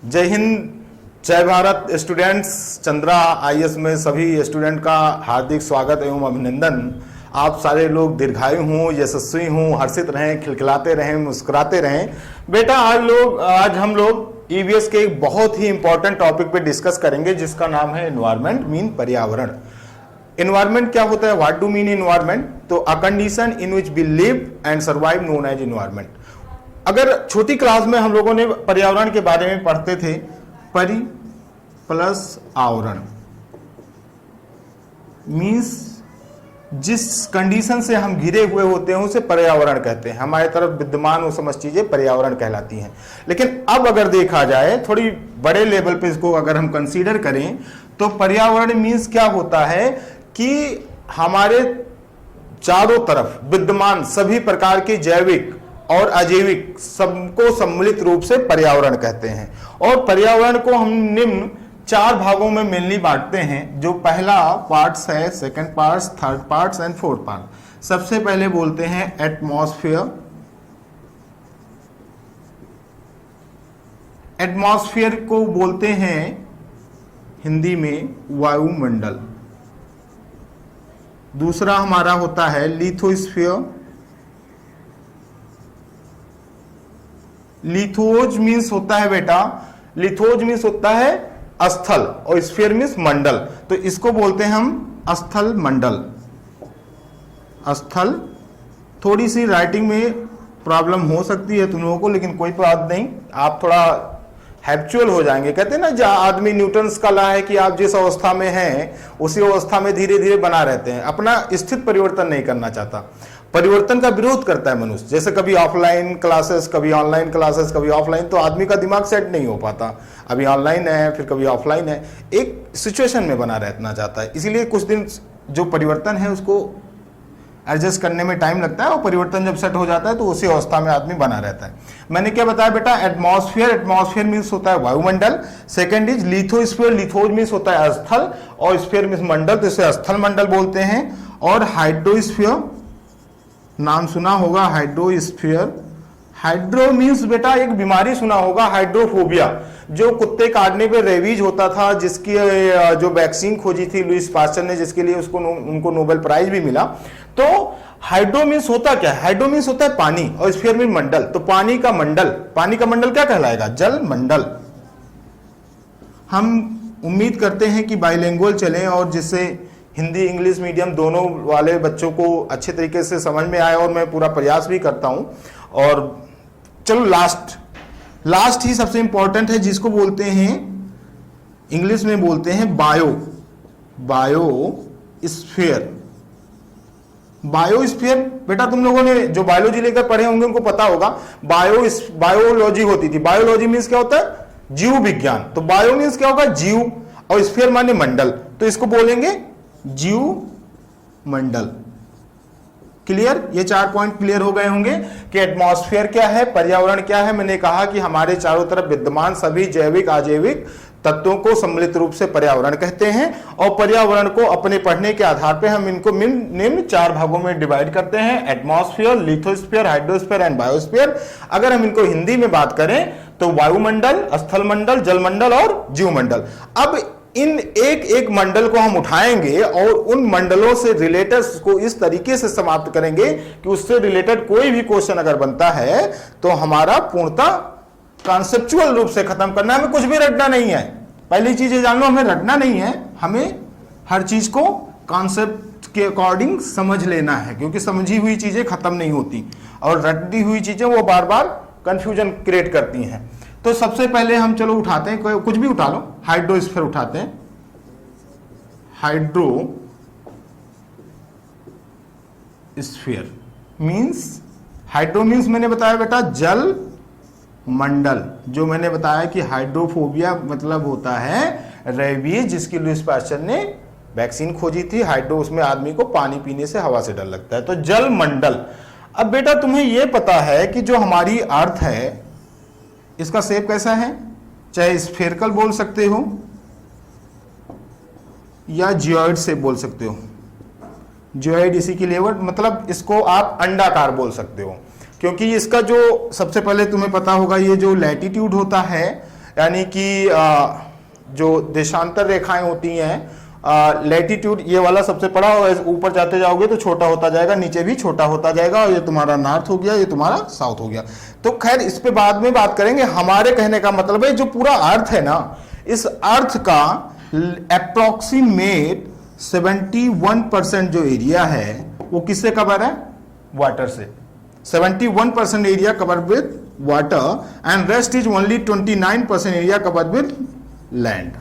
जय हिंद, जय Bharat students. Chandra IAS में सभी स्टूडेंट का हार्दिक स्वागत एवं अभिनंदन। आप सारे लोग दीर्घायु हों, यशस्वी हों, हर्षित रहें, खिलखिलाते रहें, मुस्कुराते रहें। बेटा आज हम लोग ईवीएस के एक बहुत ही इंपॉर्टेंट टॉपिक पे डिस्कस करेंगे जिसका नाम है एनवायरमेंट मीन पर्यावरण। एनवायरमेंट क्या होता है? What do mean environment? तो a condition in which we live and survive known as environment. अगर छोटी क्लास में हम लोगों ने पर्यावरण के बारे में पढ़ते थे, परि प्लस आवरण मीन्स जिस कंडीशन से हम घिरे हुए होते हैं उसे पर्यावरण कहते हैं। हमारे तरफ विद्यमान वो समस्त चीजें पर्यावरण कहलाती हैं। लेकिन अब अगर देखा जाए थोड़ी बड़े लेवल पे इसको अगर हम कंसीडर करें तो पर्यावरण मीन्स क्या होता है कि हमारे चारों तरफ विद्यमान सभी प्रकार के जैविक और अजैविक सबको सम्मिलित रूप से पर्यावरण कहते हैं। और पर्यावरण को हम निम्न 4 भागों में मेनली बांटते हैं। जो पहला पार्ट्स है, second parts, third parts and fourth part. सबसे पहले बोलते हैं एटमॉस्फेयर। एटमॉस्फेयर को बोलते हैं हिंदी में वायुमंडल। दूसरा हमारा होता है लिथोस्फीयर। लिथोज मीन्स होता है बेटा, लिथोज मीन्स होता है स्थल और स्फीयर मीन्स मंडल। तो इसको बोलते हैं हम स्थल मंडल। स्थल, थोड़ी सी राइटिंग में प्रॉब्लम हो सकती है तुम लोगों को, लेकिन कोई बात नहीं, आप थोड़ा हैबिचुअल हो जाएंगे। कहते हैं ना, जहाँ आदमी न्यूटन्स का लॉ है कि आप जिस अवस्था में हैं उसी अवस्था में धीरे धीरे बना रहते हैं, अपना स्थित परिवर्तन नहीं करना चाहता। परिवर्तन का विरोध करता है मनुष्य। जैसे कभी ऑफलाइन क्लासेस, कभी ऑनलाइन क्लासेस, कभी ऑफलाइन, तो आदमी का दिमाग सेट नहीं हो पाता। अभी ऑनलाइन है फिर कभी ऑफलाइन है, एक सिचुएशन में बना रहना चाहता है। इसीलिए कुछ दिन जो परिवर्तन है उसको एडजस्ट करने में टाइम लगता है और परिवर्तन जब सेट हो जाता है तो उसी अवस्था में आदमी बना रहता है। मैंने क्या बताया बेटा? एटमॉस्फेयर। एटमॉस्फेयर मीन्स होता है वायुमंडल। Second is lithosphere. Lithos means होता है स्थल और स्फीयर मीन्स मंडल, तो इसे स्थल मंडल बोलते हैं। और हाइड्रोस्फीयर, नाम सुना होगा हाइड्रोस्फीयर। हाइड्रो मीन्स बेटा एक बीमारी सुना होगा, हाइड्रोफोबिया, जो कुत्ते काटने पे रेबीज होता था, जिसकी जो वैक्सीन खोजी थी लुईस पास्चर ने, जिसके लिए उनको नोबेल प्राइज भी मिला। तो हाइड्रो मीन्स होता क्या है? हाइड्रो मीन्स होता है पानी और स्फीयर मीन्स मंडल। तो पानी का मंडल, पानी का मंडल क्या कहलाएगा? जल मंडल। हम उम्मीद करते हैं कि बाइलिंगुअल चलें और जिससे हिंदी इंग्लिश मीडियम दोनों वाले बच्चों को अच्छे तरीके से समझ में आए, और मैं पूरा प्रयास भी करता हूं। और चलो लास्ट ही सबसे इंपॉर्टेंट है, जिसको बोलते हैं इंग्लिश में बोलते हैं बायोस्फीयर। बायोस्फीयर बेटा तुम लोगों ने जो बायोलॉजी लेकर पढ़े होंगे उनको पता होगा, बायोलॉजी होती थी। बायोलॉजी मीन्स क्या होता है? जीव विज्ञान। तो बायो मीन्स क्या होगा? जीव, और स्फीयर माने मंडल, तो इसको बोलेंगे जीव मंडल। क्लियर? ये 4 पॉइंट क्लियर हो गए होंगे कि एटमॉस्फेयर क्या है, पर्यावरण क्या है। मैंने कहा कि हमारे चारों तरफ विद्यमान सभी जैविक अजैविक तत्वों को सम्मिलित रूप से पर्यावरण कहते हैं। और पर्यावरण को अपने पढ़ने के आधार पर हम इनको निम्न 4 भागों में डिवाइड करते हैं: atmosphere, lithosphere, hydrosphere and biosphere. अगर हम इनको हिंदी में बात करें तो वायुमंडल, स्थल मंडल, जलमंडल और जीवमंडल। अब इन एक एक मंडल को हम उठाएंगे और उन मंडलों से रिलेटेड को इस तरीके से समाप्त करेंगे कि उससे रिलेटेड कोई भी क्वेश्चन अगर बनता है तो हमारा पूर्णतः कॉन्सेप्चुअल रूप से खत्म करना है। हमें कुछ भी रटना नहीं है। पहली चीज ये जान लो, हमें रटना नहीं है, हमें हर चीज को कॉन्सेप्ट के अकॉर्डिंग समझ लेना है, क्योंकि समझी हुई चीजें खत्म नहीं होती और रटी हुई चीजें वो बार बार कंफ्यूजन क्रिएट करती हैं। तो सबसे पहले हम चलो उठाते हैं, कुछ भी उठा लो, हाइड्रोस्फीयर उठाते हैं। हाइड्रोस्फीयर मीन्स, हाइड्रो मीन्स मैंने बताया बेटा जल मंडल। जो मैंने बताया कि हाइड्रोफोबिया मतलब होता है रेबीज, जिसकी लुईस पास्चर ने वैक्सीन खोजी थी। हाइड्रो, उसमें आदमी को पानी पीने से, हवा से डर लगता है। तो जल मंडल। अब बेटा तुम्हें यह पता है कि जो हमारी अर्थ है इसका शेप कैसा है? चाहे स्फेरिकल बोल सकते हो या जियोइड से बोल सकते हो। जियोइड इसी की लेवल, मतलब इसको आप अंडाकार बोल सकते हो। क्योंकि इसका जो सबसे पहले तुम्हें पता होगा, ये जो लैटिट्यूड होता है, यानी कि जो देशांतर रेखाएं होती हैं, लैटिट्यूड ये वाला सबसे बड़ा, और ऊपर जाते जाओगे तो छोटा होता जाएगा, नीचे भी छोटा होता जाएगा, और ये तुम्हारा नॉर्थ हो गया, ये तुम्हारा साउथ हो गया। तो खैर इस पे बाद में बात करेंगे। हमारे कहने का मतलब है जो पूरा अर्थ है ना, इस अर्थ का अप्रोक्सीमेट 71% जो एरिया है वो किससे कवर है? वाटर से। 71% area cover with water and rest is only 29% area cover with land.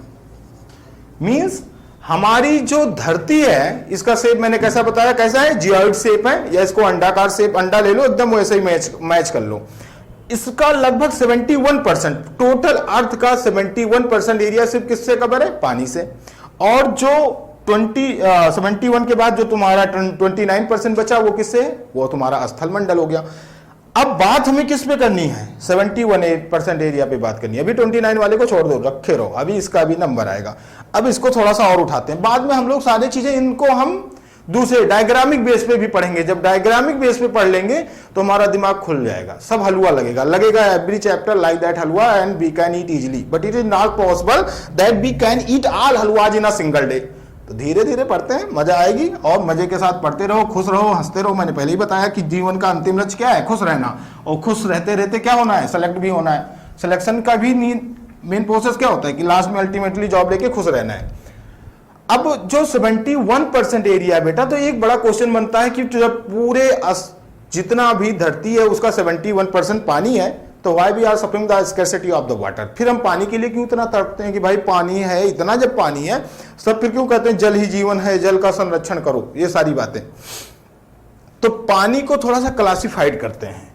Means हमारी जो धरती है इसका शेप मैंने कैसा बताया, कैसा है? जियोइड शेप है, या इसको अंडाकार शेप, अंडा ले लो एकदम वैसे ही मैच कर लो। इसका लगभग 71%, टोटल अर्थ का 71% एरिया सिर्फ किससे कवर है? पानी से। और जो 71 के बाद जो तुम्हारा 29% बचा वो किससे है? वो तुम्हारा स्थल मंडल हो गया। अब बात हमें किस पे करनी है? 71% एरिया पे बात करनी है। अभी 29 वाले को छोड़ दो, रखे रहो, अभी इसका भी नंबर आएगा। अब इसको थोड़ा सा और उठाते हैं, बाद में हम लोग सारी चीजें इनको हम दूसरे डायग्रामिक बेस पे भी पढ़ेंगे। जब डायग्रामिक बेस पे पढ़ लेंगे तो हमारा दिमाग खुल जाएगा, सब हलवा लगेगा every chapter like that halwa and we can eat easily, but it is not possible that we can eat all halwas in a single day. तो धीरे धीरे पढ़ते हैं, मजा आएगी, और मजे के साथ पढ़ते रहो, खुश रहो, हंसते रहो। मैंने पहले ही बताया कि जीवन का अंतिम लक्ष्य क्या है? खुश रहना। और खुश रहते रहते क्या होना है? सेलेक्ट भी होना है। सिलेक्शन का भी मेन प्रोसेस क्या होता है कि लास्ट में अल्टीमेटली जॉब लेके खुश रहना है। अब जो 71% एरिया बेटा, तो एक बड़ा क्वेश्चन बनता है कि जब पूरे जितना भी धरती है उसका 71% पानी है, तो why we are suffering the scarcity of the water. फिर हम पानी के लिए क्यों इतना तड़पते हैं कि भाई पानी है, इतना जब पानी है सब फिर क्यों कहते हैं जल ही जीवन है, जल का संरक्षण करो, ये सारी बातें। तो पानी को थोड़ा सा क्लासिफाइड करते हैं।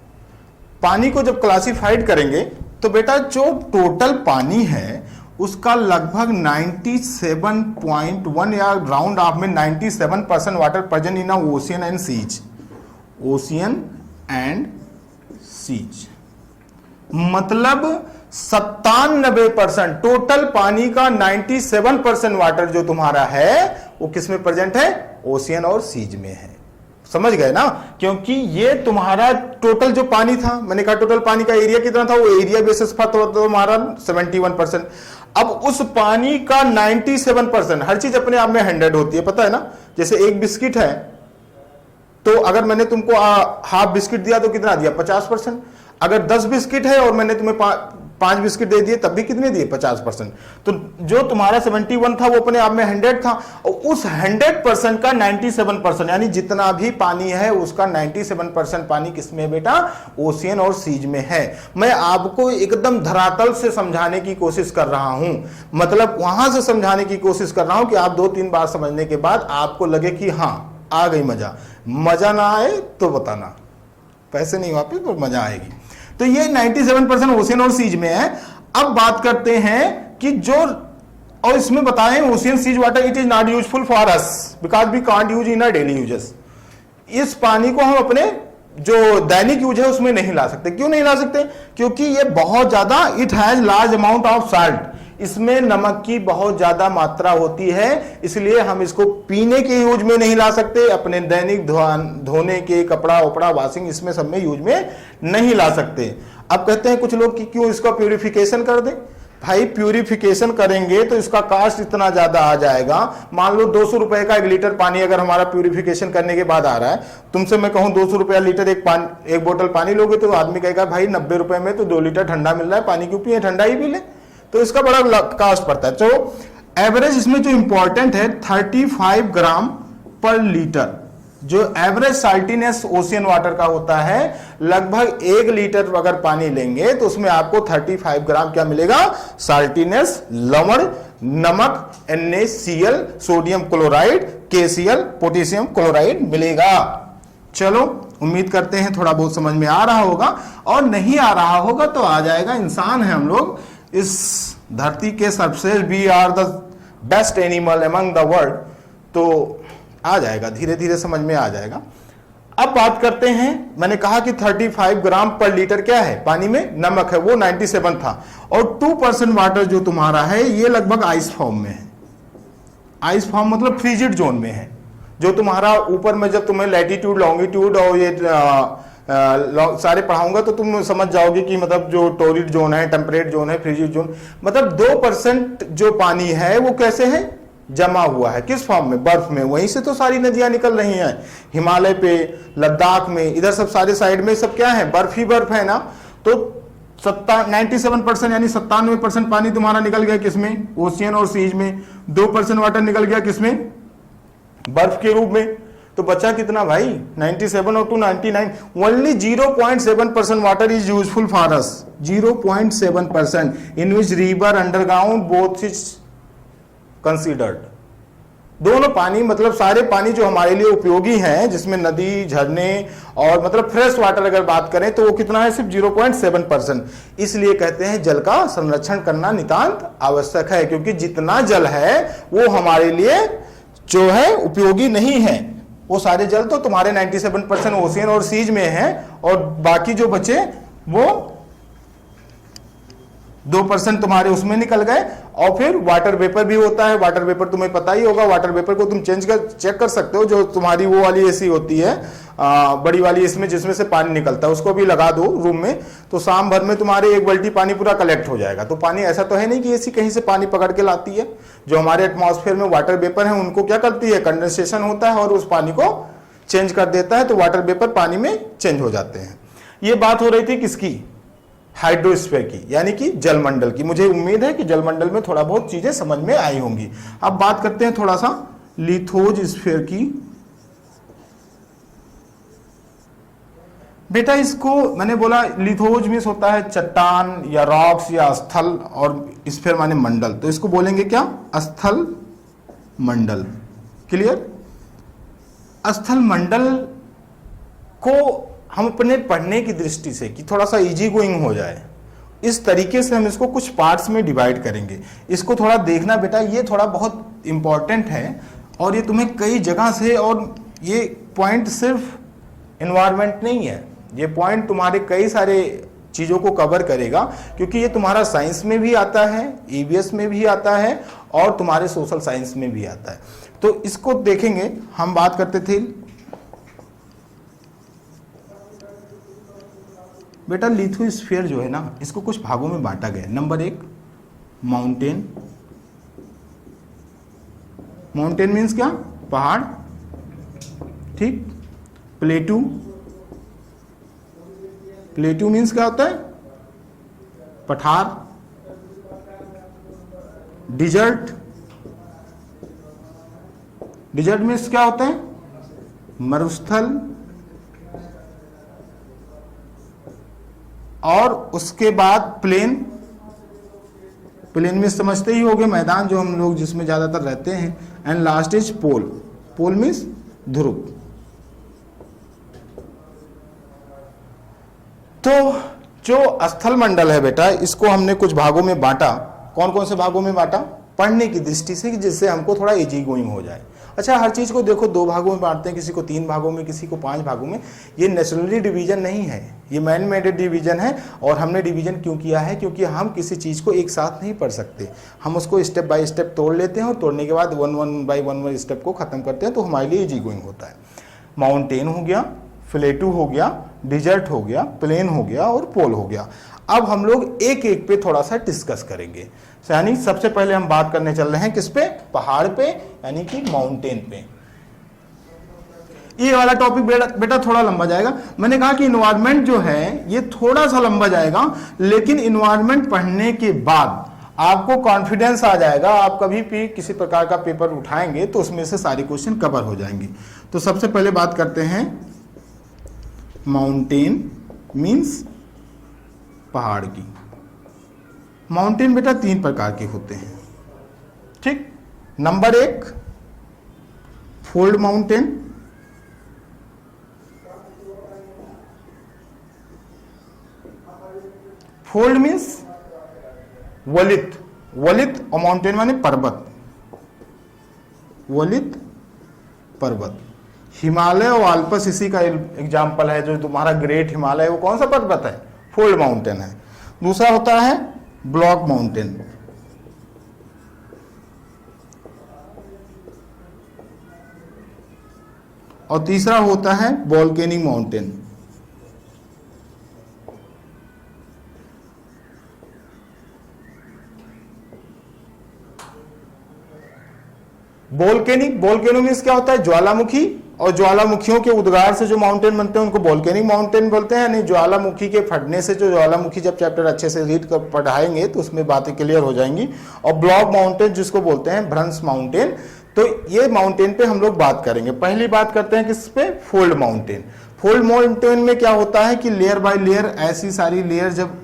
पानी को जब क्लासिफाइड करेंगे तो बेटा जो टोटल पानी है उसका लगभग 97.1 या राउंड ऑफ में 97% water present in ocean and seas. Ocean and seas मतलब 97% टोटल पानी का 97% वाटर जो तुम्हारा है वो किस में प्रेजेंट है? ओशियन और सीज में है। समझ गए ना? क्योंकि ये तुम्हारा टोटल जो पानी था, मैंने कहा टोटल पानी का एरिया कितना था, वो एरिया बेसिस पर तो तुम्हारा 71%। अब उस पानी का 97%, हर चीज अपने आप में 100 होती है, पता है ना? जैसे एक बिस्किट है तो अगर मैंने तुमको हाफ बिस्किट दिया तो कितना दिया? 50%। अगर 10 बिस्किट है और मैंने तुम्हें 5 बिस्किट दे दिए तब भी कितने दिए? 50%। तो जो तुम्हारा 71 था वो अपने आप में 100 था, और उस 100% का 97% यानी जितना भी पानी है उसका 97% पानी किसमें है बेटा? ओशियन और सीज में है। मैं आपको एकदम धरातल से समझाने की कोशिश कर रहा हूं, मतलब वहां से समझाने की कोशिश कर रहा हूं कि आप 2-3 बार समझने के बाद आपको लगे कि हाँ आ गई मजा। मजा ना आए तो बताना, पैसे नहीं वापस पर मजा आएगी। तो ये 97% ओशियन और सीज में है। अब बात करते हैं कि जो, और इसमें बताएं ocean seas water it is not useful for us because we can't use in a daily usages. इस पानी को हम अपने जो दैनिक यूज है उसमें नहीं ला सकते। क्यों नहीं ला सकते? क्योंकि ये बहुत ज्यादा, it has large amount of salt, इसमें नमक की बहुत ज्यादा मात्रा होती है, इसलिए हम इसको पीने के यूज में नहीं ला सकते, अपने दैनिक धोने के, कपड़ा वपड़ा वॉशिंग इसमें सब में यूज में नहीं ला सकते। अब कहते हैं कुछ लोग कि क्यों इसका प्यूरिफिकेशन कर दें। भाई प्यूरिफिकेशन करेंगे तो इसका कास्ट इतना ज्यादा आ जाएगा। मान लो 200 रुपए का 1 लीटर पानी अगर हमारा प्यूरिफिकेशन करने के बाद आ रहा है, तुमसे मैं कहूं 200 रुपया लीटर एक बोतल पानी लोगे तो आदमी कहेगा भाई 90 रुपए में तो 2 लीटर ठंडा मिल रहा है, पानी क्यों पिए, ठंडा ही पी ले। तो इसका बड़ा कास्ट पड़ता है। तो एवरेज इसमें जो इंपॉर्टेंट है 35 ग्राम पर लीटर जो एवरेज साल्टीनेस ओशियन वाटर का होता है। लगभग 1 लीटर अगर पानी लेंगे तो उसमें आपको 35 ग्राम क्या मिलेगा? साल्टीनेस, लवण, नमक, NaCl, sodium chloride, KCl, potassium chloride मिलेगा। चलो उम्मीद करते हैं थोड़ा बहुत समझ में आ रहा होगा, और नहीं आ रहा होगा तो आ जाएगा। इंसान है हम लोग, इस धरती के सर्वश्रेष्ठ, we are the best animal among the world, तो आ जाएगा, धीरे धीरे समझ में आ जाएगा। अब बात करते हैं, मैंने कहा कि 35 ग्राम पर लीटर क्या है पानी में? नमक है, वो 97 था। और 2% वाटर जो तुम्हारा है ये लगभग आइस फॉर्म में है। आइस फॉर्म मतलब फ्रीजिड जोन में है, जो तुम्हारा ऊपर में जब तुम्हें लैटिट्यूड, लॉन्गिट्यूड और ये सारे पढ़ाऊंगा तो तुम समझ जाओगे कि मतलब जो टोरिड जोन है, टेम्परेट जोन है, फ्रिजिड जोन, मतलब 2% जो पानी है वो कैसे है, जमा हुआ है, किस फॉर्म में, बर्फ में। वहीं से तो सारी नदियां निकल रही हैं, हिमालय पे, लद्दाख में, इधर सब सारे साइड में सब क्या है, बर्फ ही बर्फ है ना। तो 97% यानी 97% पानी तुम्हारा निकल गया किसमें, ओशियन और सीज में। 2% वाटर निकल गया किसमें, बर्फ के रूप में। तो बचा कितना भाई, 97 और 299, only 0.7% water is useful for us, 0.7%, in which river underground both is considered. दोनों पानी मतलब सारे पानी जो हमारे लिए उपयोगी हैं, जिसमें नदी, झरने और मतलब फ्रेश वाटर अगर बात करें तो वो कितना है, सिर्फ 0.7%। इसलिए कहते हैं जल का संरक्षण करना नितांत आवश्यक है, क्योंकि जितना जल है वो हमारे लिए जो है उपयोगी नहीं है। वो सारे जल तो तुम्हारे 97% ओशियन और सीज में है, और बाकी जो बचे वो 2% तुम्हारे उसमें निकल गए। और फिर वाटर वेपर भी होता है, वाटर वेपर तुम्हें पता ही होगा, वाटर वेपर को तुम चेक कर सकते हो, जो तुम्हारी वो वाली एसी होती है बड़ी वाली, इसमें जिसमें से पानी निकलता है, उसको भी लगा दो रूम में, तो शाम भर में तुम्हारे 1 बाल्टी पानी पूरा कलेक्ट हो जाएगा। तो पानी ऐसा तो है नहीं कि एसी कहीं से पानी पकड़ के लाती है, जो हमारे एटमॉस्फेयर में वाटर वेपर है उनको क्या करती है, कंडेंसेशन होता है और उस पानी को चेंज कर देता है, तो वाटर वेपर पानी में चेंज हो जाते हैं। ये बात हो रही थी किसकी, हाइड्रोस्फीयर की, यानी कि जलमंडल की। मुझे उम्मीद है कि जलमंडल में थोड़ा बहुत चीजें समझ में आई होंगी। अब बात करते हैं थोड़ा सा लिथोस्फीयर की। बेटा इसको मैंने बोला, लिथोज मीन्स होता है चट्टान या रॉक्स या स्थल, और स्फीयर माने मंडल, तो इसको बोलेंगे क्या, स्थल मंडल। क्लियर। स्थल मंडल को हम अपने पढ़ने की दृष्टि से कि थोड़ा सा इजी गोइंग हो जाए, इस तरीके से हम इसको कुछ पार्ट्स में डिवाइड करेंगे। इसको थोड़ा देखना बेटा, ये थोड़ा बहुत इंपॉर्टेंट है, और ये तुम्हें कई जगह से, और ये पॉइंट सिर्फ एनवायरनमेंट नहीं है, ये पॉइंट तुम्हारे कई सारे चीज़ों को कवर करेगा, क्योंकि ये तुम्हारा साइंस में भी आता है, ईवीएस में भी आता है, और तुम्हारे सोशल साइंस में भी आता है। तो इसको देखेंगे। हम बात करते थे बेटा, लिथोस्फीयर जो है ना, इसको कुछ भागों में बांटा गया। Number 1 mountain. माउंटेन मीन्स क्या, पहाड़, ठीक। प्लेटू, प्लेटू मीन्स क्या होता है, पठार। डिजर्ट, डिजर्ट मीन्स क्या होता है, मरुस्थल। और उसके बाद प्लेन, प्लेन में समझते ही होंगे मैदान जो हम लोग जिसमें ज्यादातर रहते हैं। And last is pole, pole means ध्रुव। तो जो स्थल मंडल है बेटा, इसको हमने कुछ भागों में बांटा। कौन कौन से भागों में बांटा, पढ़ने की दृष्टि से, जिससे हमको थोड़ा इजी गोइंग हो जाए। अच्छा, हर चीज को देखो 2 भागों में बांटते हैं, किसी को 3 भागों में, किसी को 5 भागों में। ये नेचुरली डिवीजन नहीं है, ये मैन मेड डिवीजन है। और हमने डिवीजन क्यों किया है, क्योंकि हम किसी चीज को एक साथ नहीं पढ़ सकते, हम उसको स्टेप बाय स्टेप तोड़ लेते हैं, और तोड़ने के बाद 1 बाय 1 स्टेप को खत्म करते हैं, तो हमारे लिए इजी गोइंग होता है। माउंटेन हो गया, प्लेटू हो गया, डिजर्ट हो गया, प्लेन हो गया, और पोल हो गया। अब हम लोग एक एक पे थोड़ा सा डिस्कस करेंगे। यानी सबसे पहले हम बात करने चल रहे हैं किस पे, पहाड़ पे, यानी कि माउंटेन पे। ये वाला टॉपिक बेटा थोड़ा लंबा जाएगा। मैंने कहा कि इन्वायरमेंट जो है ये थोड़ा सा लंबा जाएगा, लेकिन इन्वायरमेंट पढ़ने के बाद आपको कॉन्फिडेंस आ जाएगा। आप कभी भी किसी प्रकार का पेपर उठाएंगे तो उसमें से सारे क्वेश्चन कवर हो जाएंगे। तो सबसे पहले बात करते हैं माउंटेन मीन्स पहाड़ की। माउंटेन बेटा 3 प्रकार के होते हैं, ठीक। Number 1 fold mountain, fold means वलित, वलित, और माउंटेन माने पर्वत, वलित पर्वत। हिमालय और आल्पस इसी का एग्जाम्पल है। जो तुम्हारा ग्रेट हिमालय है वो कौन सा पर्वत है, फोल्ड माउंटेन है। दूसरा होता है ब्लॉक माउंटेन, और तीसरा होता है volcanic mountain. Volcanic, volcano means क्या होता है, ज्वालामुखी, और ज्वालामुखियों के उद्गार से जो माउंटेन बनते हैं उनको वोल्केनिक माउंटेन बोलते हैं। यानी ज्वालामुखी के फटने से, जो ज्वालामुखी जब चैप्टर अच्छे से रीड कर पढ़ाएंगे तो उसमें बातें क्लियर हो जाएंगी। और ब्लॉक माउंटेन जिसको बोलते हैं भ्रंश माउंटेन, तो ये माउंटेन पे हम लोग बात करेंगे। पहली बात करते हैं किस पे, फोल्ड माउंटेन। फोल्ड माउंटेन में क्या होता है कि लेयर बाय लेयर, ऐसी सारी लेयर जब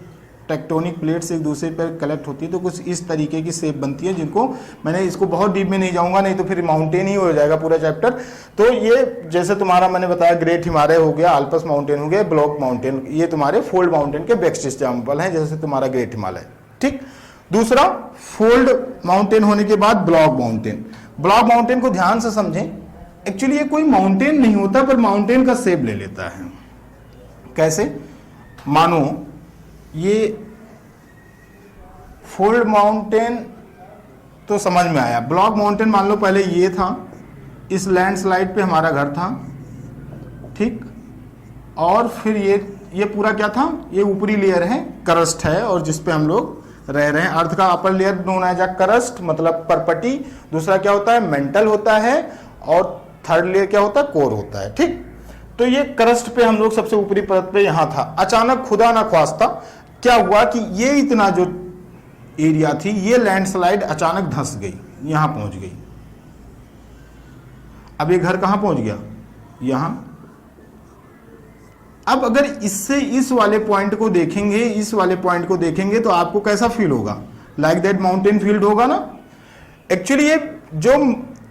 टेक्टोनिक प्लेट्स एक दूसरे पर कलेक्ट होती है तो कुछ इस तरीके की शेप बनती है, जिनको मैंने, इसको बहुत डीप में नहीं जाऊंगा नहीं तो फिर माउंटेन ही हो जाएगा पूरा चैप्टर। तो ये जैसे तुम्हारा मैंने बताया ग्रेट हिमालय हो गया, आल्पस माउंटेन हो गया, ब्लॉक माउंटेन, ये तुम्हारे फोल्ड माउंटेन के बेस्ट एग्जाम्पल हैं, जैसे तुम्हारा ग्रेट हिमालय। ठीक, दूसरा फोल्ड माउंटेन होने के बाद ब्लॉक माउंटेन। ब्लॉक माउंटेन को ध्यान से समझें, एक्चुअली ये कोई माउंटेन नहीं होता पर माउंटेन का शेप ले लेता है। कैसे, मानो ये फोल्ड माउंटेन तो समझ में आया, ब्लॉक माउंटेन मान लो पहले ये था, इस लैंडस्लाइड पे हमारा घर था, ठीक, और फिर ये पूरा क्या था, ये ऊपरी लेयर है, करस्ट है, और जिसपे हम लोग रह रहे हैं। अर्थ का upper layer known as a crust, मतलब परपटी। दूसरा क्या होता है, मेंटल होता है, और थर्ड लेयर क्या होता है, कोर होता है। ठीक, तो ये करस्ट पे हम लोग सबसे ऊपरी परत पे यहां था। अचानक खुदा ना ख्वास्ता क्या हुआ कि ये इतना जो एरिया थी, ये लैंडस्लाइड अचानक धंस गई, यहां पहुंच गई। अब ये घर कहां पहुंच गया, यहां। अब अगर इससे इस वाले पॉइंट को देखेंगे, इस वाले पॉइंट को देखेंगे तो आपको कैसा फील होगा, लाइक दैट माउंटेन फील्ड होगा ना। एक्चुअली ये जो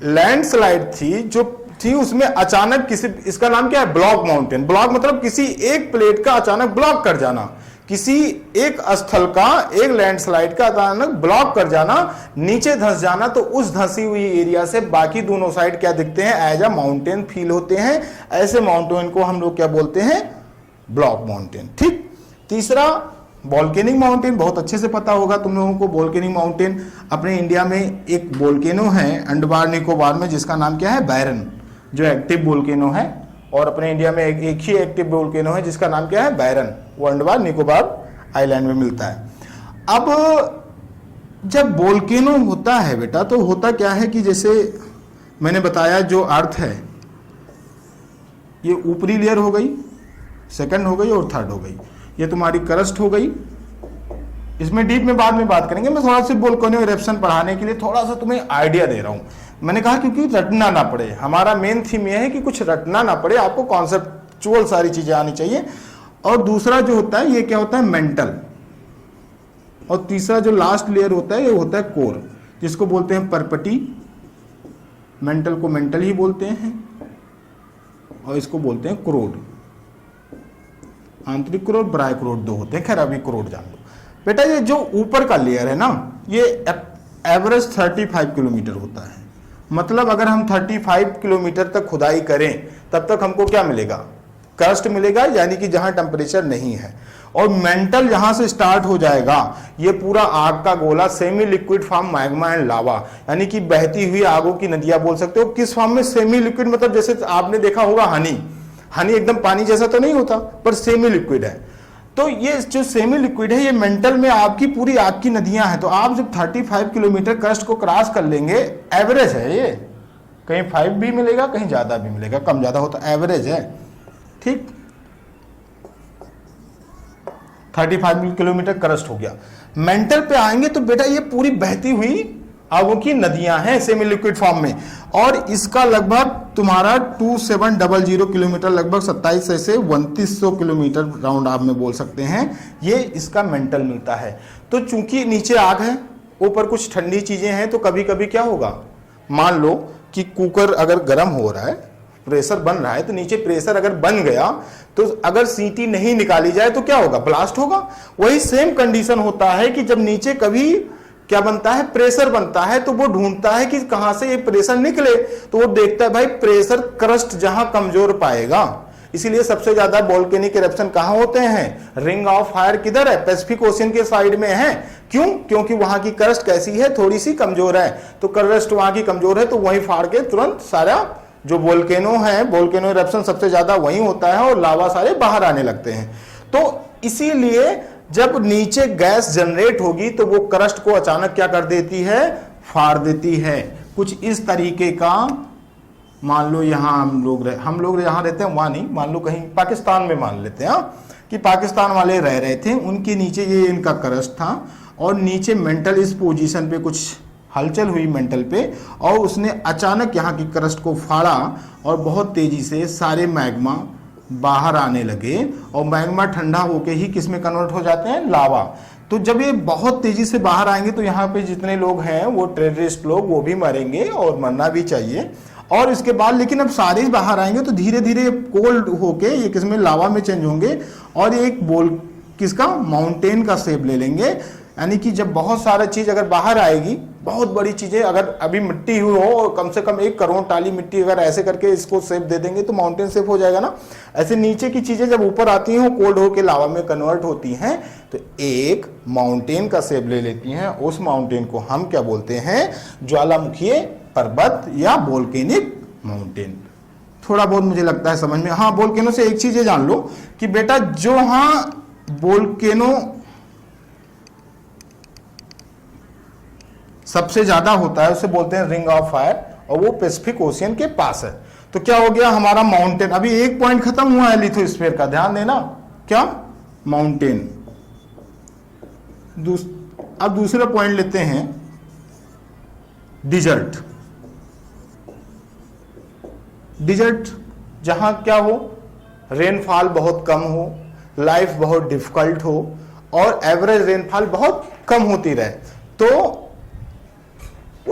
लैंडस्लाइड थी जो थी उसमें अचानक किसी, इसका नाम क्या है, ब्लॉक माउंटेन। ब्लॉक मतलब किसी एक प्लेट का अचानक ब्लॉक कर जाना, किसी एक स्थल का, एक लैंडस्लाइड का अचानक ब्लॉक कर जाना, नीचे धंस जाना, तो उस धंसी हुई एरिया से बाकी दोनों साइड क्या दिखते हैं, एज अ माउंटेन फील होते हैं। ऐसे माउंटेन को हम लोग क्या बोलते हैं, ब्लॉक माउंटेन। ठीक, तीसरा वोल्केनिक माउंटेन, बहुत अच्छे से पता होगा तुम लोगों को। वोल्केनिक माउंटेन, अपने इंडिया में एक वोल्केनो है अंडमान निकोबार में, जिसका नाम क्या है, बैरन, जो एक्टिव वोल्केनो है। और अपने इंडिया में एक ही एक्टिव वोल्केनो है जिसका नाम क्या है, बैरन, वो अंडमान निकोबार आइलैंड में मिलता है। अब जब वोल्केनो होता है बेटा, तो होता क्या है कि जैसे मैंने बताया, जो अर्थ है ये ऊपरी लेयर हो गई, सेकंड हो गई और थर्ड हो गई, ये तुम्हारी करस्ट हो गई। इसमें डीप में बाद में बात करेंगे, मैं थोड़ा सा वोल्केनो इरप्शन पढ़ाने के लिए थोड़ा सा तुम्हें आइडिया दे रहा हूं। मैंने कहा क्योंकि रटना ना पड़े, हमारा मेन थीम यह है कि कुछ रटना ना पड़े, आपको कॉन्सेप्चुअल सारी चीजें आनी चाहिए। और दूसरा जो होता है, ये क्या होता है, मेंटल। और तीसरा जो लास्ट लेयर होता है, ये होता है कोर, जिसको बोलते हैं परपटी। मेंटल को मेंटल ही बोलते हैं, और इसको बोलते हैं क्रोड। आंतरिक क्रोड, बाह्य क्रोड दो होते हैं, खैर अभी क्रोड जान लो बेटा। ये जो ऊपर का लेयर है ना, ये एवरेज 35 किलोमीटर होता है। मतलब अगर हम 35 किलोमीटर तक खुदाई करें तब तक हमको क्या मिलेगा, करस्ट मिलेगा, यानी कि जहां टेम्परेचर नहीं है। और मेंटल यहां से स्टार्ट हो जाएगा, ये पूरा आग का गोला, semi liquid form magma and lava, यानी कि बहती हुई आगों की नदियां बोल सकते हो। किस फॉर्म में, सेमी लिक्विड, मतलब जैसे आपने देखा होगा हनी एकदम पानी जैसा तो नहीं होता, पर सेमी लिक्विड है। तो ये जो सेमी लिक्विड है, ये मेंटल में आपकी पूरी आग की नदियां हैं। तो आप जब 35 किलोमीटर करस्ट को क्रॉस कर लेंगे, एवरेज है ये, कहीं 5 भी मिलेगा, कहीं ज्यादा भी मिलेगा, कम ज्यादा होता, एवरेज है। ठीक, 35 किलोमीटर करस्ट हो गया। मेंटल पे आएंगे तो बेटा ये पूरी बहती हुई आगों की नदियां हैं सेमी लिक्विड फॉर्म में, और इसका लगभग तुम्हारा 2700 किलोमीटर, लगभग 2700 से 2900 किलोमीटर राउंड आप में बोल सकते हैं, ये इसका मेंटल मिलता है। तो चूंकि नीचे आग है, ऊपर कुछ ठंडी चीजें हैं, तो कभी कभी क्या होगा, मान लो कि कुकर अगर गर्म हो रहा है, प्रेशर बन रहा है, तो नीचे प्रेशर अगर बन गया तो अगर सीटी नहीं निकाली जाए तो क्या होगा, ब्लास्ट होगा। वही सेम कंडीशन होता है कि जब नीचे कभी क्या बनता है, प्रेशर बनता है, तो वो ढूंढता है कि कहां से ये प्रेशर निकले, तो वो देखता है भाई प्रेशर क्रस्ट जहां कमजोर पाएगा। इसीलिए सबसे ज्यादा वोल्केनिक इरप्शन कहां होते हैं, रिंग ऑफ फायर किधर है, पैसिफिक ओशियन के साइड में है। क्यों, क्योंकि वहां की क्रस्ट कैसी है, थोड़ी सी कमजोर है, तो क्रस्ट वहां की कमजोर है, तो वहीं फाड़ के तुरंत सारा जो वोल्केनो है, वोल्केनो इरप्शन सबसे ज्यादा वहीं होता है, और लावा सारे बाहर आने लगते हैं। तो इसीलिए जब नीचे गैस जनरेट होगी तो वो क्रस्ट को अचानक क्या कर देती है, फाड़ देती है। कुछ इस तरीके का, मान लो यहाँ हम लोग यहाँ रहते हैं, वहाँ नहीं, मान लो कहीं पाकिस्तान में मान लेते हैं कि पाकिस्तान वाले रह रहे थे, उनके नीचे ये इनका क्रस्ट था और नीचे मेंटल इस पोजीशन पे कुछ हलचल हुई मेंटल पे, और उसने अचानक यहाँ की क्रस्ट को फाड़ा और बहुत तेजी से सारे मैग्मा बाहर आने लगे, और मैग्मा ठंडा होके ही किस में कन्वर्ट हो जाते हैं, लावा। तो जब ये बहुत तेजी से बाहर आएंगे तो यहाँ पे जितने लोग हैं वो टेररिस्ट लोग, वो भी मरेंगे और मरना भी चाहिए। और इसके बाद लेकिन अब सारे बाहर आएंगे तो धीरे धीरे कोल्ड होके ये किसमें, लावा में चेंज होंगे, और एक बोल किसका, माउंटेन का शेप ले लेंगे। यानी कि जब बहुत सारा चीज अगर बाहर आएगी, बहुत बड़ी चीजें, अगर अभी मिट्टी हुई हो और कम से कम 1 करोड़ टाली मिट्टी अगर ऐसे करके इसको शेप दे देंगे तो माउंटेन शेप हो जाएगा ना। ऐसे नीचे की चीजें जब ऊपर आती हैं वो कोल्ड होके लावा में कन्वर्ट होती हैं तो एक माउंटेन का शेप ले लेती हैं। उस माउंटेन को हम क्या बोलते हैं, ज्वालामुखीय पर्वत या वोल्केनिक माउंटेन। थोड़ा बहुत मुझे लगता है समझ में। हाँ, वोल्केनो से एक चीज ये जान लो कि बेटा जो हाँ वोल्केनो सबसे ज्यादा होता है उसे बोलते हैं रिंग ऑफ फायर, और वो पैसिफिक ओशियन के पास है। तो क्या हो गया हमारा माउंटेन, अभी एक पॉइंट खत्म हुआ है लिथोस्फीयर का, ध्यान देना, क्या, माउंटेन। अब दूसरा पॉइंट लेते हैं, डिजर्ट। डिजर्ट जहां क्या हो, रेनफॉल बहुत कम हो, लाइफ बहुत डिफिकल्ट हो और एवरेज रेनफॉल बहुत कम होती रहे, तो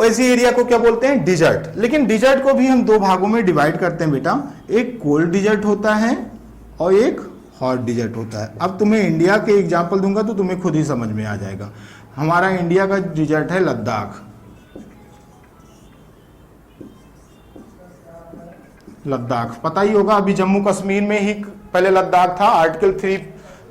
ऐसी एरिया को क्या बोलते हैं, डिजर्ट। लेकिन डिजर्ट को भी हम 2 भागों में डिवाइड करते हैं बेटा, एक कोल्ड डिजर्ट होता है और एक हॉट डिजर्ट होता है। अब तुम्हें इंडिया के एग्जांपल दूंगा तो तुम्हें खुद ही समझ में आ जाएगा। हमारा इंडिया का डिजर्ट है लद्दाख। लद्दाख पता ही होगा, अभी जम्मू कश्मीर में ही पहले लद्दाख था। आर्टिकल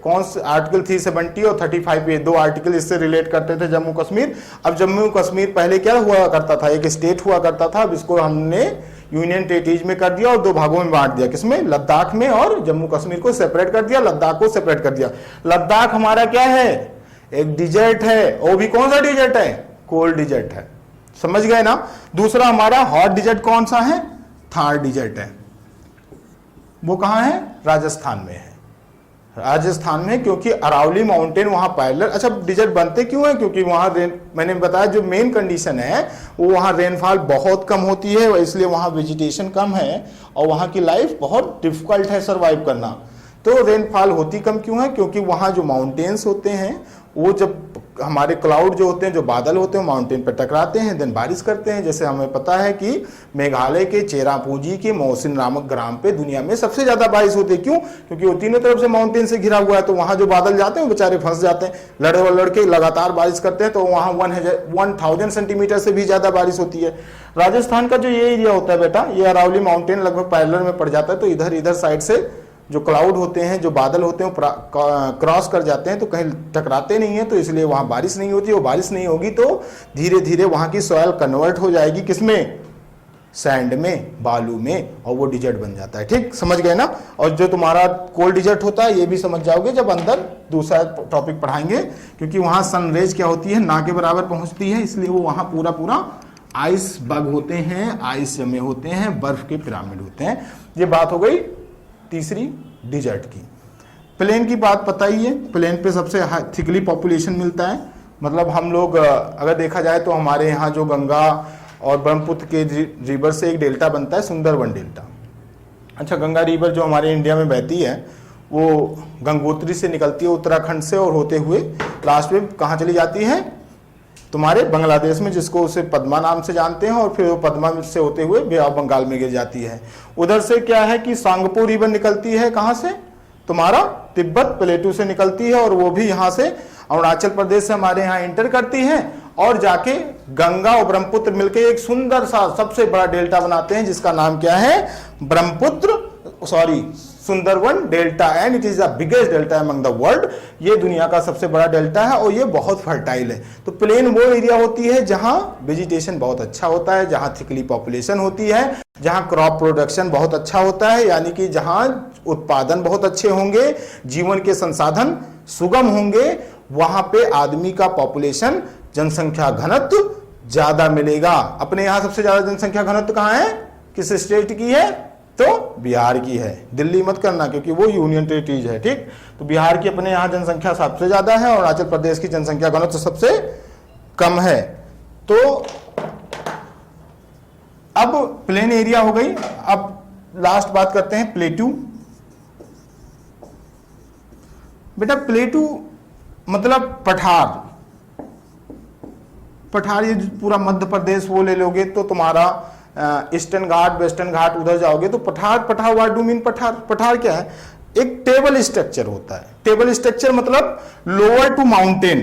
370 और 35 ये 2 आर्टिकल इससे रिलेट करते थे जम्मू कश्मीर। अब जम्मू कश्मीर पहले क्या हुआ करता था, एक स्टेट हुआ करता था, अब इसको हमने यूनियन टेरिटरीज में कर दिया और 2 भागों में बांट दिया, किसमें, लद्दाख में, और जम्मू कश्मीर को सेपरेट कर दिया, लद्दाख को सेपरेट कर दिया। लद्दाख हमारा क्या है, एक डिजर्ट है, वो भी कौन सा डिजर्ट है, कोल्ड डिजर्ट है, समझ गए ना। दूसरा हमारा हॉट डिजर्ट कौन सा है, थार डिजर्ट है। वो कहां है, राजस्थान में है, राजस्थान में, क्योंकि अरावली माउंटेन वहां पैरेलल। अच्छा, डिजर्ट बनते क्यों है, क्योंकि वहां मैंने बताया जो मेन कंडीशन है वो वहां रेनफॉल बहुत कम होती है, इसलिए वहां वेजिटेशन कम है और वहां की लाइफ बहुत डिफिकल्ट है सर्वाइव करना। तो रेनफॉल होती कम क्यों है, क्योंकि वहां जो माउंटेन्स होते हैं वो जब हमारे क्लाउड जो होते हैं, जो बादल होते हैं, माउंटेन पर टकराते हैं, देन बारिश करते हैं। जैसे हमें पता है कि मेघालय के चेरापूंजी के मौसिन नामक ग्राम पे दुनिया में सबसे ज्यादा बारिश होती है। क्यों, क्योंकि वो तीनों तरफ से माउंटेन से घिरा हुआ है, तो वहां जो बादल जाते हैं वो बेचारे फंस जाते हैं। लड़के लगातार बारिश करते हैं तो वहां 1000 सेंटीमीटर से भी ज्यादा बारिश होती है। राजस्थान का जो ये एरिया होता है बेटा, ये अरावली माउंटेन लगभग पैरेलल में पड़ जाता है, तो इधर साइड से जो क्लाउड होते हैं, जो बादल होते हैं, क्रॉस कर जाते हैं, तो कहीं टकराते नहीं है, तो इसलिए वहां बारिश नहीं होती। और बारिश नहीं होगी तो धीरे धीरे वहां की सॉइल कन्वर्ट हो जाएगी किसमें, सैंड में, बालू में, और वो डिजर्ट बन जाता है। ठीक, समझ गए ना। और जो तुम्हारा कोल्ड डिजर्ट होता है ये भी समझ जाओगे जब अंदर दूसरा टॉपिक पढ़ाएंगे, क्योंकि वहां सनरेज क्या होती है, ना के बराबर पहुंचती है, इसलिए वो वहां पूरा आइस बग होते हैं, आइस जमे होते हैं, बर्फ के पिरामिड होते हैं। ये बात हो गई तीसरी डिजर्ट की। प्लेन की बात पता ही है, प्लेन पे सबसे थिकली पॉपुलेशन मिलता है। मतलब हम लोग अगर देखा जाए तो हमारे यहाँ जो गंगा और ब्रह्मपुत्र के रिवर से एक डेल्टा बनता है, सुंदरवन डेल्टा। अच्छा, गंगा रिवर जो हमारे इंडिया में बहती है वो गंगोत्री से निकलती है उत्तराखंड से, और होते हुए लास्ट में कहाँ चली जाती है, तुम्हारे बांग्लादेश में, जिसको उसे पद्मा नाम से जानते हैं, और फिर वो पद्मा से होते हुए बे ऑफ बंगाल में गिर जाती है। उधर से क्या है कि सांगपो रिवर निकलती है, कहां से, तुम्हारा तिब्बत प्लेटू से निकलती है, और वो भी यहां से अरुणाचल प्रदेश से हमारे यहाँ इंटर करती है, और जाके गंगा और ब्रह्मपुत्र मिलकर एक सुंदर सा सबसे बड़ा डेल्टा बनाते हैं, जिसका नाम क्या है, Sundarban delta, and it is the biggest delta among the world. ये दुनिया का सबसे बड़ा डेल्टा है और ये बहुत फर्टाइल है। तो प्लेन वो एरिया होती है जहां वेजिटेशन बहुत अच्छा होता है, जहां थिकली पॉपुलेशन होती है, जहां क्रॉप प्रोडक्शन बहुत अच्छा होता है, यानी कि जहां उत्पादन बहुत अच्छे होंगे, जीवन के संसाधन सुगम होंगे, वहां पे आदमी का पॉपुलेशन, जनसंख्या घनत्व ज्यादा मिलेगा। अपने यहां सबसे ज्यादा जनसंख्या घनत्व कहां है, किस स्टेट की है, तो बिहार की है। दिल्ली मत करना क्योंकि वो यूनियन टेरिटरीज है, ठीक। तो बिहार की अपने यहां जनसंख्या सबसे ज्यादा है और अरुणाचल प्रदेश की जनसंख्या घनत्व सबसे कम है। तो अब प्लेन एरिया हो गई। अब लास्ट बात करते हैं प्लेटू। बेटा प्लेटू मतलब पठार। पठार ये पूरा मध्य प्रदेश वो ले लोगे तो तुम्हारा ईस्टर्न घाट, वेस्टर्न घाट उधर जाओगे तो पठार। पठार व्हाट डू मीन पठार? पठार क्या है, एक टेबल स्ट्रक्चर होता है। टेबल स्ट्रक्चर मतलब लोअर टू माउंटेन,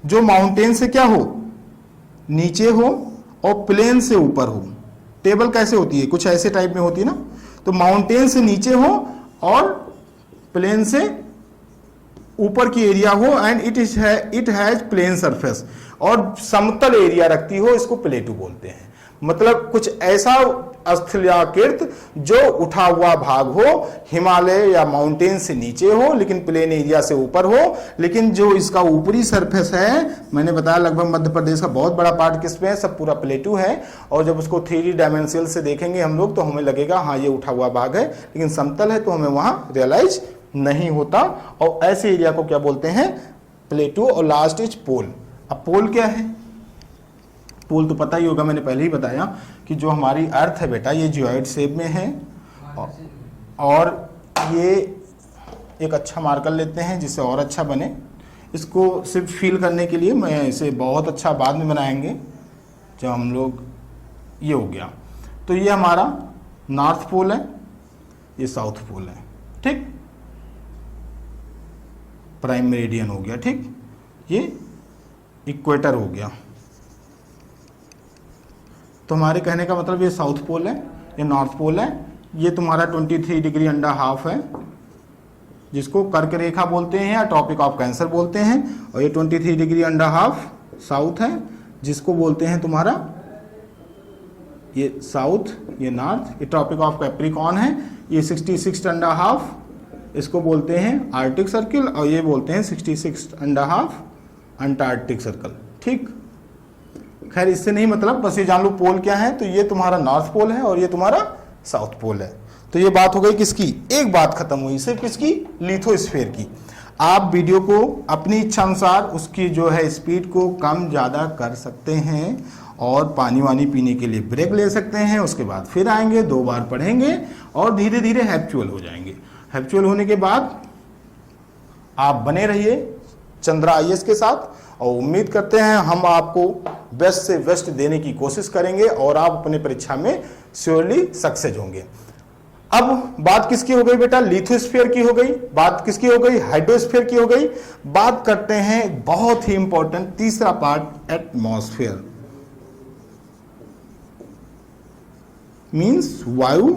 जो माउंटेन से क्या हो, नीचे हो और प्लेन से ऊपर हो। टेबल कैसे होती है, कुछ ऐसे टाइप में होती है ना। तो माउंटेन से नीचे हो और प्लेन से ऊपर की एरिया हो and it has plain surface, और समतल एरिया रखती हो, इसको प्लेटू बोलते हैं। मतलब कुछ ऐसा स्थलाकृत जो उठा हुआ भाग हो, हिमालय या माउंटेन से नीचे हो लेकिन प्लेन एरिया से ऊपर हो, लेकिन जो इसका ऊपरी सरफेस है, मैंने बताया लगभग मध्य प्रदेश का बहुत बड़ा पार्ट किसमें है, सब पूरा प्लेटू है। और जब उसको 3D डायमेंशनल से देखेंगे हम लोग तो हमें लगेगा हाँ ये उठा हुआ भाग है, लेकिन समतल है तो हमें वहां रियलाइज नहीं होता। और ऐसे एरिया को क्या बोलते हैं, प्लेटू। और लास्ट इज पोल। अब पोल क्या है, पोल तो पता ही होगा, मैंने पहले ही बताया कि जो हमारी अर्थ है बेटा ये जियोइड शेप में है। और ये एक अच्छा मार्कर लेते हैं जिससे और अच्छा बने। इसको सिर्फ फील करने के लिए मैं इसे बहुत अच्छा बाद में बनाएंगे जब हम लोग, ये हो गया। तो ये हमारा नॉर्थ पोल है, ये साउथ पोल है, ठीक। प्राइम मेरिडियन हो गया, ठीक। ये इक्वेटर हो गया। तो हमारे कहने का मतलब ये साउथ पोल है, ये नॉर्थ पोल है। ये तुम्हारा 23 डिग्री अंडा हाफ है जिसको कर्क रेखा बोलते हैं या ट्रॉपिक ऑफ कैंसर बोलते हैं। और ये 23 डिग्री अंडा हाफ साउथ है जिसको बोलते हैं तुम्हारा ये साउथ, ये नॉर्थ। ये ट्रॉपिक ऑफ कैप्रिकॉर्न है। ये 66 अंडा हाफ इसको बोलते हैं आर्टिक सर्किल, और ये बोलते हैं 66 अंडा हाफ अंटार्कटिक सर्कल, ठीक। खैर इससे नहीं मतलब, बस ये जान लो पोल क्या है। तो ये तुम्हारा नॉर्थ पोल है और ये तुम्हारा साउथ पोल है। तो ये बात हो गई किसकी, एक बात खत्म हुई सिर्फ किसकी, लिथोस्फीयर की। आप वीडियो को अपनी इच्छा अनुसार उसकी जो है स्पीड को कम ज़्यादा कर सकते हैं और पानी वानी पीने के लिए ब्रेक ले सकते हैं। उसके बाद फिर आएंगे, 2 बार पढ़ेंगे और धीरे धीरे हैप्चुअल हो जाएंगे। हैप्चुअल होने के बाद आप बने रहिए चंद्रा IAS के साथ और उम्मीद करते हैं हम आपको बेस्ट से बेस्ट देने की कोशिश करेंगे और आप अपने परीक्षा में श्योरली सक्सेस होंगे। अब बात किसकी हो गई बेटा, लिथोस्फीयर की हो गई। बात किसकी हो गई, हाइड्रोस्फीयर की हो गई। बात करते हैं बहुत ही इंपॉर्टेंट तीसरा पार्ट, एटमॉस्फेयर मींस वायु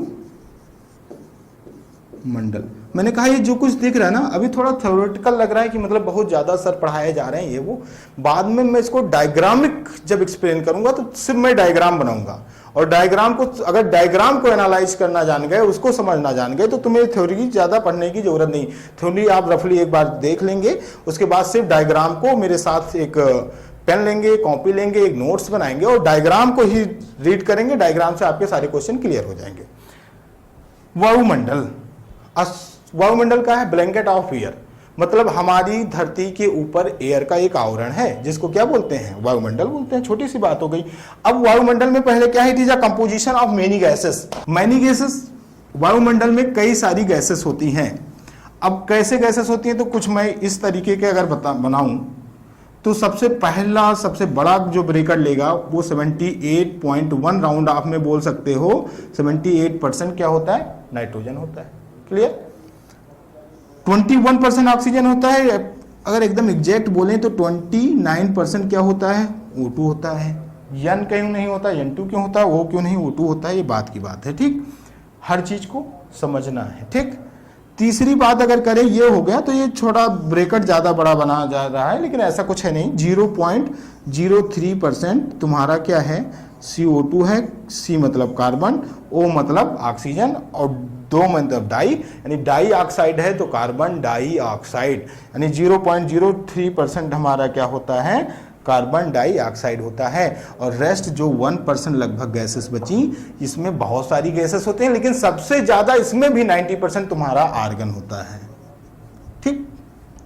मंडल। मैंने कहा ये जो कुछ दिख रहा है ना अभी थोड़ा थ्योरेटिकल लग रहा है कि मतलब बहुत ज्यादा सर पढ़ाए जा रहे हैं ये वो, बाद में मैं इसको डायग्रामिक जब एक्सप्लेन करूंगा तो सिर्फ मैं डायग्राम बनाऊंगा। और डायग्राम को, अगर डायग्राम को एनालाइज करना जान गए, उसको समझना जान गए, तो तुम्हें थ्योरी ज्यादा पढ़ने की जरूरत नहीं। थ्योरी आप रफली एक बार देख लेंगे, उसके बाद सिर्फ डायग्राम को मेरे साथ एक पेन लेंगे, कॉपी लेंगे, एक नोट्स बनाएंगे और डायग्राम को ही रीड करेंगे। डायग्राम से आपके सारे क्वेश्चन क्लियर हो जाएंगे। वायुमंडल, वायुमंडल का है ब्लैंकेट ऑफ एयर, मतलब हमारी धरती के ऊपर एयर का एक आवरण है जिसको क्या बोलते हैं, वायुमंडल बोलते हैं। छोटी सी बात हो गई। अब वायुमंडल में पहले क्या है, it is a composition of many gases. Many gases, वायुमंडल में कई सारी गैसेस होती हैं। अब कैसे गैसेस होती हैं, तो कुछ मैं इस तरीके के अगर बनाऊं तो सबसे पहला सबसे बड़ा जो ब्रेकर लेगा वो 78.1 राउंड ऑफ में बोल सकते हो 78% क्या होता है, नाइट्रोजन होता है। क्लियर। 21% ऑक्सीजन होता है। अगर एकदम एग्जैक्ट बोलें तो 29% क्या होता है, O2 होता है। N क्यों नहीं होता, N2 क्यों होता है, O क्यों नहीं, O2 होता है। ये बात की बात है, ठीक। हर चीज को समझना है, ठीक। तीसरी बात अगर करें, ये हो गया तो ये छोटा ब्रेकेट ज्यादा बड़ा बना जा रहा है, लेकिन ऐसा कुछ है नहीं। 0.03% तुम्हारा क्या है, CO2 है। C मतलब कार्बन, O मतलब ऑक्सीजन और 2 मतलब डाई, यानी डाई ऑक्साइड है तो कार्बन डाई ऑक्साइड, यानी 0.03% हमारा क्या होता है, कार्बन डाइऑक्साइड होता है। और रेस्ट जो 1% लगभग गैसेस बची, इसमें बहुत सारी गैसेस होते हैं, लेकिन सबसे ज्यादा इसमें भी 90% तुम्हारा आर्गन होता है। ठीक,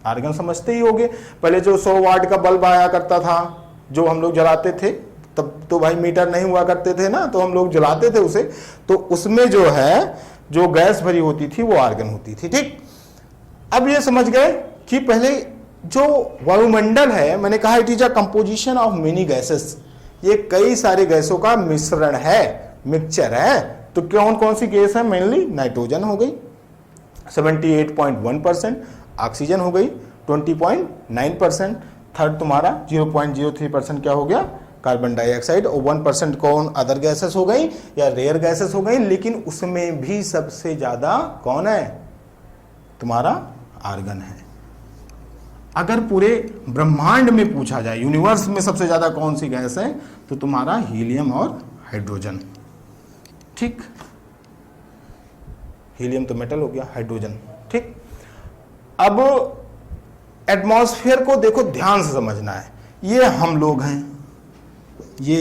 आर्गन समझते ही होगे। पहले जो 100 वाट का बल्ब आया करता था, जो हम लोग जलाते थे, तब तो भाई मीटर नहीं हुआ करते थे ना, तो हम लोग जलाते थे उसे, तो उसमें जो है जो गैस भरी होती थी वो आर्गन होती थी। ठीक, अब ये समझ गए कि पहले जो वायुमंडल है, मैंने कहा it is a composition of many gases, ये कई सारे गैसों का मिश्रण है, मिक्सचर है। तो कौन कौन सी गैस है? मेनली नाइट्रोजन हो गई 78.1%, ऑक्सीजन हो गई 20.9%, थर्ड तुम्हारा 0.03% क्या हो गया? कार्बन डाइऑक्साइड, और 1% कौन? अदर गैसेस हो गई या रेयर गैसेस हो गई। लेकिन उसमें भी सबसे ज्यादा कौन है? तुम्हारा आर्गन है। अगर पूरे ब्रह्मांड में पूछा जाए यूनिवर्स में सबसे ज्यादा कौन सी गैस है, तो तुम्हारा हीलियम और हाइड्रोजन। ठीक, हीलियम तो मेटल हो गया, हाइड्रोजन। ठीक, अब एटमॉस्फेयर को देखो, ध्यान से समझना है। ये हम लोग हैं, ये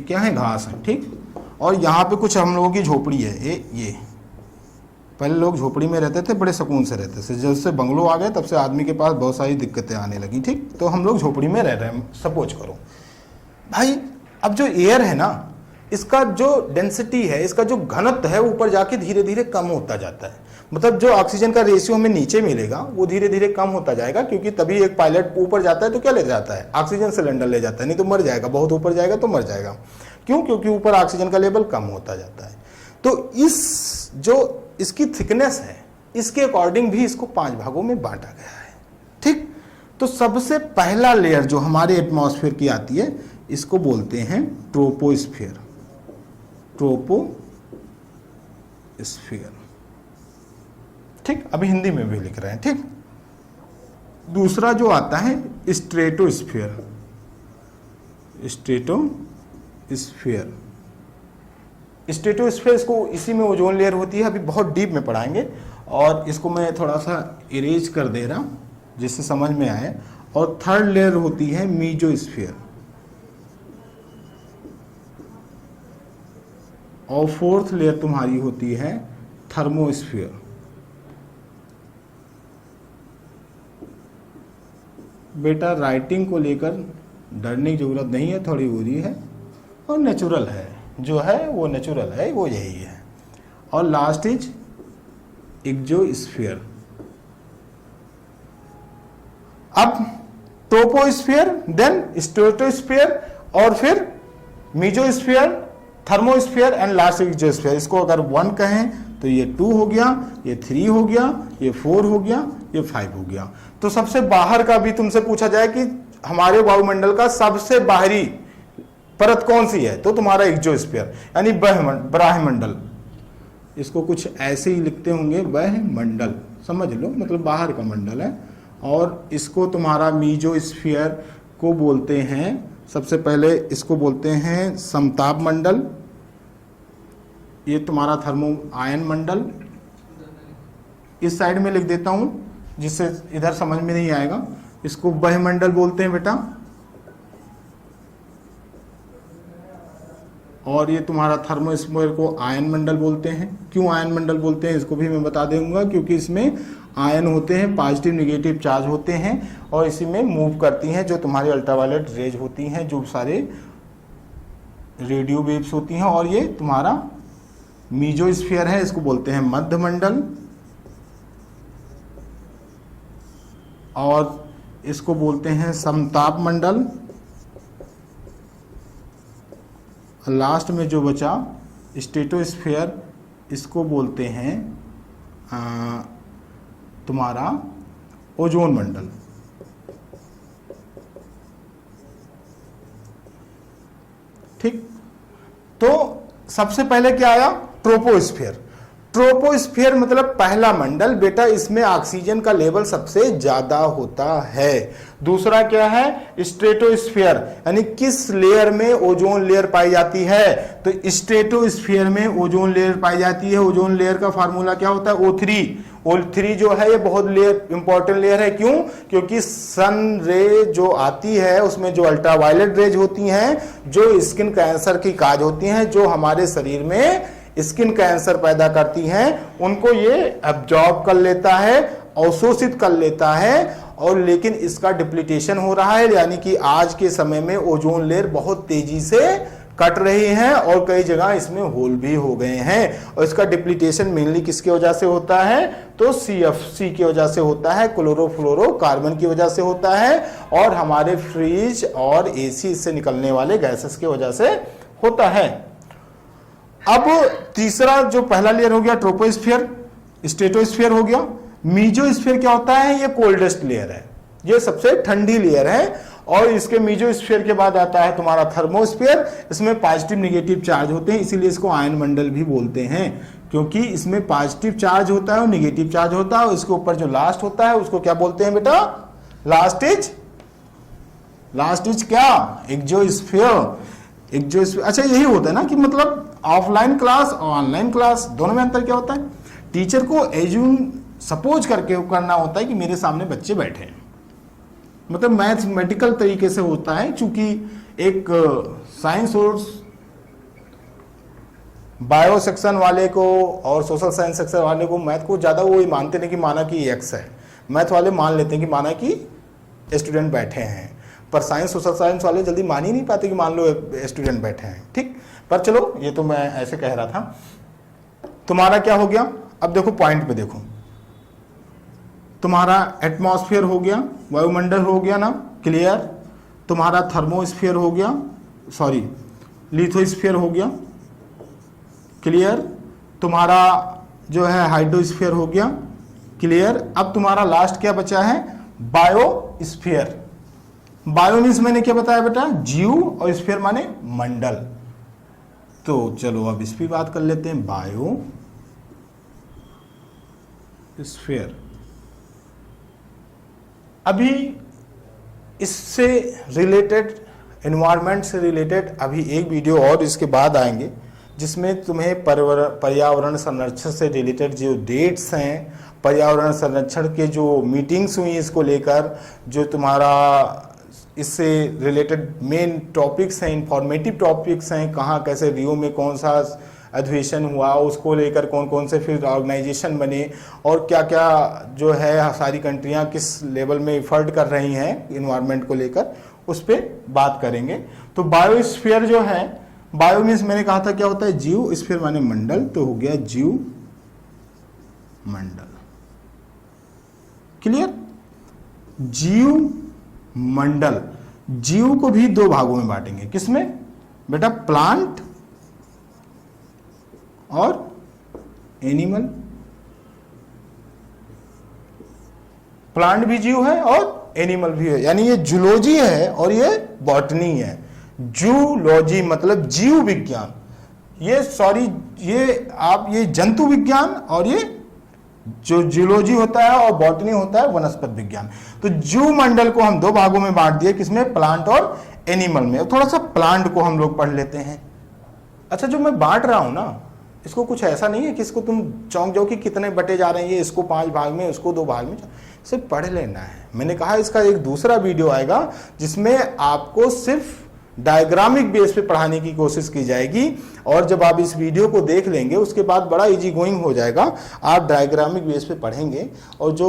क्या है? घास है। ठीक, और यहाँ पे कुछ हम लोगों की झोपड़ी है। ये पहले लोग झोपड़ी में रहते थे, बड़े सुकून से रहते थे। जब से बंगलो आ गए तब से आदमी के पास बहुत सारी दिक्कतें आने लगी। ठीक, तो हम लोग झोपड़ी में रह रहे हैं, सपोज करो भाई। अब जो एयर है ना, इसका जो डेंसिटी है, इसका जो घनत्व है, ऊपर जाके धीरे धीरे कम होता जाता है। मतलब जो ऑक्सीजन का रेशियो हमें नीचे मिलेगा वो धीरे धीरे कम होता जाएगा, क्योंकि तभी एक पायलट ऊपर जाता है तो क्या ले जाता है? ऑक्सीजन सिलेंडर ले जाता है, नहीं तो मर जाएगा। बहुत ऊपर जाएगा तो मर जाएगा। क्यों? क्योंकि ऊपर ऑक्सीजन का लेवल कम होता जाता है। तो इस जो इसकी थिकनेस है, इसके अकॉर्डिंग भी इसको 5 भागों में बांटा गया है। ठीक, तो सबसे पहला लेयर जो हमारे एटमॉस्फेयर की आती है, इसको बोलते हैं ट्रोपोस्फीयर। ट्रोपोस्फीयर। ठीक, अभी हिंदी में भी लिख रहे हैं। ठीक, दूसरा जो आता है स्ट्रेटोस्फीयर। स्ट्रेटोस्फीयर, स्ट्रेटोस्फीयर, इसको इसी में ओजोन लेयर होती है। अभी बहुत डीप में पढ़ाएंगे, और इसको मैं थोड़ा सा इरेज कर दे रहा हूं जिससे समझ में आए। और थर्ड लेयर होती है मीजोस्फीयर, और फोर्थ लेयर तुम्हारी होती है थर्मोस्फीयर। बेटा राइटिंग को लेकर डरने की जरूरत नहीं है, थोड़ी बुरी है और नेचुरल है, जो है वो नेचुरल है, वो यही है। और लास्ट इज एक्सोस्फीयर। अब ट्रोपोस्फीयर, देन स्ट्रेटोस्फीयर, और फिर mesosphere, thermosphere and last exosphere. इसको अगर 1 कहें तो ये 2 हो गया, ये 3 हो गया, ये 4 हो गया, ये 5 हो गया। तो सबसे बाहर का भी तुमसे पूछा जाए कि हमारे वायुमंडल का सबसे बाहरी परत कौन सी है, तो तुम्हारा एक्सोस्फीयर यानी ब्रह्मंडल। इसको कुछ ऐसे ही लिखते होंगे, ब्रह्मंडल, समझ लो, मतलब बाहर का मंडल है। और इसको तुम्हारा मीजोस्फीयर को बोलते हैं, सबसे पहले इसको बोलते हैं समताप मंडल। ये तुम्हारा थर्मो आयन मंडल, इस साइड में लिख देता हूं जिससे इधर समझ में नहीं आएगा। इसको वायुमंडल बोलते हैं बेटा। और ये तुम्हारा थर्मोस्फीयर को आयन मंडल बोलते हैं। क्यों आयन मंडल बोलते हैं इसको भी मैं बता दूंगा, क्योंकि इसमें आयन होते हैं, पॉजिटिव नेगेटिव चार्ज होते हैं, और इसी में मूव करती हैं जो तुम्हारी अल्ट्रावायलेट रेज होती हैं, जो सारे रेडियो वेव्स होती हैं। और ये तुम्हारा मीजोस्फीयर है, इसको बोलते हैं मध्य मंडल, और इसको बोलते हैं समताप मंडल। लास्ट में जो बचा स्ट्रेटोस्फीयर, इसको बोलते हैं तुम्हारा ओजोन मंडल। ठीक, तो सबसे पहले क्या आया? ट्रोपोस्फीयर। ट्रोपोस्फीयर मतलब पहला मंडल बेटा, इसमें ऑक्सीजन का लेवल सबसे ज्यादा होता है। दूसरा क्या है? स्ट्रेटोस्फीयर, यानी किस लेयर में ओजोन लेयर पाई जाती है, तो स्ट्रेटोस्फीयर में ओजोन लेयर पाई जाती है। ओजोन लेयर का फार्मूला क्या होता है? O3। O3 जो है ये बहुत लेयर इंपॉर्टेंट लेयर है। क्यों? क्योंकि सन रे जो आती है उसमें जो अल्ट्रावायलेट रेज होती हैं जो स्किन कैंसर की काज होती हैं, जो हमारे शरीर में स्किन कैंसर पैदा करती हैं, उनको ये एब्जॉर्ब कर लेता है, अवशोषित कर लेता है। और लेकिन इसका डिप्लीटेशन हो रहा है, यानी कि आज के समय में ओजोन लेयर बहुत तेजी से कट रही है और कई जगह इसमें होल भी हो गए हैं। और इसका डिप्लीटेशन मेनली किसकी वजह से होता है? तो CFC की वजह से होता है, क्लोरोफ्लोरोकार्बन की वजह से होता है, और हमारे फ्रिज और AC से निकलने वाले गैसेस की वजह से होता है। अब तीसरा जो पहला लेयर हो गया ट्रोपोस्फीयर, स्ट्रेटोस्फीयर हो गया। मीजोस्फीयर क्या होता है? ये कोल्डेस्ट लेयर है, ये सबसे ठंडी लेयर है। और इसके मीजोस्फीयर के बाद आता है तुम्हारा थर्मोस्फीयर। इसमें पॉजिटिव नेगेटिव चार्ज होते हैं, इसीलिए इसको आयन मंडल भी बोलते हैं, क्योंकि इसमें पॉजिटिव चार्ज होता है और नेगेटिव चार्ज होता है। इसके ऊपर जो लास्ट होता है उसको क्या बोलते हैं बेटा? लास्ट इज क्या? एक्सोस्फीयर। एक्सोस्फीयर, अच्छा यही होता है ना कि मतलब ऑफलाइन क्लास और ऑनलाइन क्लास दोनों में अंतर क्या होता है? टीचर को एज्यूम सपोज करके करना होता है कि मेरे सामने बच्चे बैठे हैं, मतलब मैथमेटिकल तरीके से होता है। चूंकि एक साइंस और बायो सेक्शन वाले को और सोशल साइंस सेक्शन वाले को मैथ को ज़्यादा वो मानते नहीं कि माना कि एक्स है, मैथ वाले मान लेते हैं कि माना कि स्टूडेंट बैठे हैं, पर साइंस सोशल साइंस वाले जल्दी मान ही नहीं पाते कि मान लो स्टूडेंट बैठे हैं। ठीक, पर चलो ये तो मैं ऐसे कह रहा था। तुम्हारा क्या हो गया? अब देखो पॉइंट पे देखो, तुम्हारा एटमॉस्फेयर हो गया, वायुमंडल हो गया ना, क्लियर। तुम्हारा थर्मोस्फीयर हो गया, सॉरी लिथोस्फीयर हो गया, क्लियर। तुम्हारा जो है हाइड्रोस्फीयर हो गया, क्लियर। अब तुम्हारा लास्ट क्या बचा है? बायोस्फीयर। बायो मीन्स मैंने क्या बताया बेटा? जीव, और स्फीयर माने मंडल। तो चलो अब इस पर बात कर लेते हैं, बायोस्फीयर। अभी इससे रिलेटेड, एनवायरनमेंट से रिलेटेड अभी एक वीडियो और इसके बाद आएंगे, जिसमें तुम्हें पर्यावरण संरक्षण से रिलेटेड जो डेट्स हैं, पर्यावरण संरक्षण के जो मीटिंग्स हुई इसको लेकर, जो तुम्हारा इससे रिलेटेड मेन टॉपिक्स हैं, इंफॉर्मेटिव टॉपिक्स हैं, कहाँ कैसे रियो में कौन सा अधिवेशन हुआ, उसको लेकर कौन कौन से फिर ऑर्गेनाइजेशन बने, और क्या क्या जो है सारी कंट्रियां किस लेवल में इफर्ट कर रही हैं इन्वायरमेंट को लेकर, उस पर बात करेंगे। तो बायोस्फीयर जो है, बायो मीन्स मैंने कहा था क्या होता है? जीव, स्फीयर माने मंडल, तो हो गया जीव मंडल, क्लियर। जीव मंडल, जीव को भी दो भागों में बांटेंगे, किसमें बेटा? प्लांट और एनिमल। प्लांट भी जीव है और एनिमल भी है, यानी ये जूलॉजी है और ये बॉटनी है। जूलॉजी मतलब जीव विज्ञान, ये सॉरी ये आप ये जंतु विज्ञान, और ये जो जूलॉजी होता है और बॉटनी होता है वनस्पति विज्ञान। तो जीव मंडल को हम दो भागों में बांट दिए, किसमें? प्लांट और एनिमल में। थोड़ा सा प्लांट को हम लोग पढ़ लेते हैं। अच्छा, जो मैं बांट रहा हूं ना, इसको कुछ ऐसा नहीं है कि इसको तुम चौंक जाओ कि कितने बटे जा रहे हैं, ये इसको 5 भाग में, उसको 2 भाग में, सिर्फ पढ़ लेना है। मैंने कहा इसका एक दूसरा वीडियो आएगा जिसमें आपको सिर्फ डायग्रामिक बेस पे पढ़ाने की कोशिश की जाएगी, और जब आप इस वीडियो को देख लेंगे उसके बाद बड़ा इजी गोइंग हो जाएगा, आप डायग्रामिक बेस पे पढ़ेंगे। और जो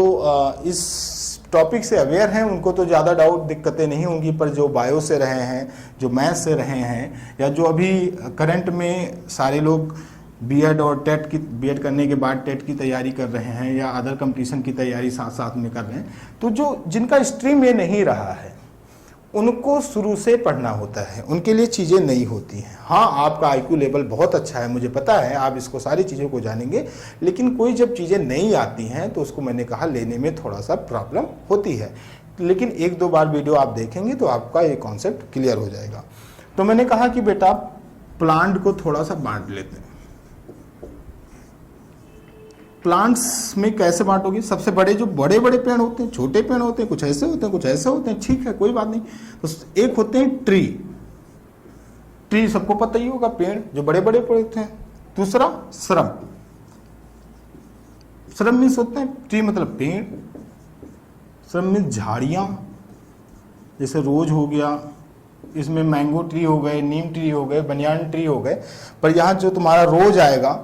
इस टॉपिक से अवेयर हैं उनको तो ज़्यादा डाउट दिक्कतें नहीं होंगी, पर जो बायो से रहे हैं, जो मैथ से रहे हैं, या जो अभी करंट में सारे लोग बीएड और टेट की, बीएड करने के बाद टेट की तैयारी कर रहे हैं या अदर कंपटीशन की तैयारी साथ साथ में कर रहे हैं, तो जो जिनका स्ट्रीम में नहीं रहा है उनको शुरू से पढ़ना होता है, उनके लिए चीज़ें नहीं होती हैं। हाँ, आपका आईक्यू लेवल बहुत अच्छा है, मुझे पता है, आप इसको सारी चीज़ों को जानेंगे, लेकिन कोई जब चीज़ें नहीं आती हैं तो उसको मैंने कहा लेने में थोड़ा सा प्रॉब्लम होती है। लेकिन 1-2 बार वीडियो आप देखेंगे तो आपका ये कॉन्सेप्ट क्लियर हो जाएगा। तो मैंने कहा कि बेटा प्लांट को थोड़ा सा बांट लेते हैं। प्लांट्स में कैसे बांटोगे? सबसे बड़े जो बड़े बड़े पेड़ होते हैं, छोटे पेड़ होते हैं, कुछ ऐसे होते हैं, कुछ ऐसे होते हैं, ठीक है, कोई बात नहीं। तो एक होते हैं ट्री, ट्री सबको पता ही होगा, पेड़ जो बड़े बड़े पेड़ होते हैं। दूसरा श्रब, श्रब मीन्स होता है ट्री मतलब पेड़, श्रब मीन्स झाड़ियाँ, जैसे रोज हो गया, इसमें मैंगो ट्री हो गए, नीम ट्री हो गए, बनियान ट्री हो गए। पर यहाँ जो तुम्हारा रोज आएगा,